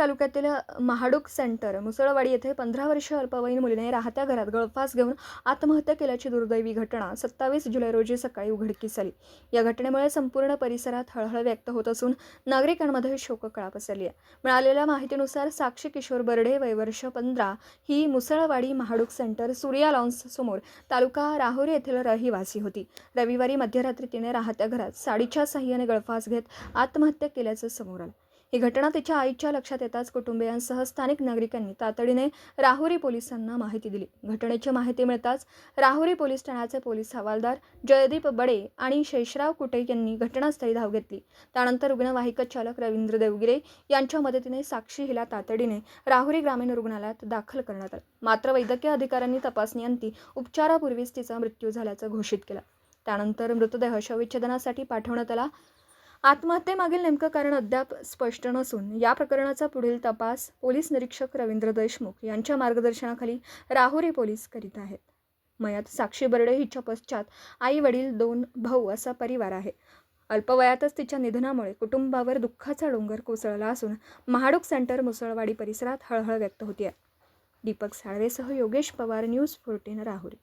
तालुक्यातील महाडूक सेंटर मुसळवाडी येथे 15 वर्षीय अल्पवयीन मुलीने राहत्या घरात गळफास घेऊन आत्महत्या केल्याची दुर्दैवी घटना 27 जुलै रोजी सकाळी उघडकीस आली। या घटनेमुळे संपूर्ण परिसरात हळहळ व्यक्त होत असून नागरिकांमध्ये शोककळा पसरली आहे। मिळालेल्या माहितीनुसार साक्षी किशोर बर्डे वय वर्ष 15 ही मुसळवाडी महाडूक सेंटर सूर्या लॉन्स समोर तालुका राहुरी येथील रहिवासी होती। रविवारी मध्यरात्री तिने राहत्या घरात साडीच्या साहाय्याने गळफास घेत आत्महत्या केल्याचं समोर आलं। ही घटना तिच्या आईच्या लक्षात येताच कुटुंबियांसह स्थानिक नागरिकांनी तातडीने राहुरी पोलिसांना माहिती दिली। घटनेची माहिती मिळताच राहुरी पोलीस ठाण्याचे पोलीस हवालदार जयदीप बडे आणि शेषराव कुटे यांनी घटनास्थळी धाव घेतली। त्यानंतर रुग्णवाहिक चालक रवींद्र देवगिरे यांच्या मदतीने साक्षी हिला तातडीने राहुरी ग्रामीण रुग्णालयात दाखल करण्यात आले। मात्र वैद्यकीय अधिकाऱ्यांनी तपासणीअंती उपचारापूर्वीच तिचा मृत्यू झाल्याचं घोषित केलं। त्यानंतर मृतदेह शवविच्छेदनासाठी पाठवण्यात आला। आत्महत्येमागील नेमकं कारण अद्याप स्पष्ट नसून या प्रकरणाचा पुढील तपास पोलीस निरीक्षक रवींद्र देशमुख यांच्या मार्गदर्शनाखाली राहुरी पोलीस करीत आहेत। मयत साक्षी बर्डे हिच्या पश्चात आई वडील 2 भाऊ असा परिवार आहे। अल्पवयातच तिच्या निधनामुळे कुटुंबावर दुःखाचा डोंगर कोसळला असून महाडूक सेंटर मुसळवाडी परिसरात हळहळ व्यक्त होती आहे। दीपक साळवेसह योगेश पवार, न्यूज 14 राहुरी।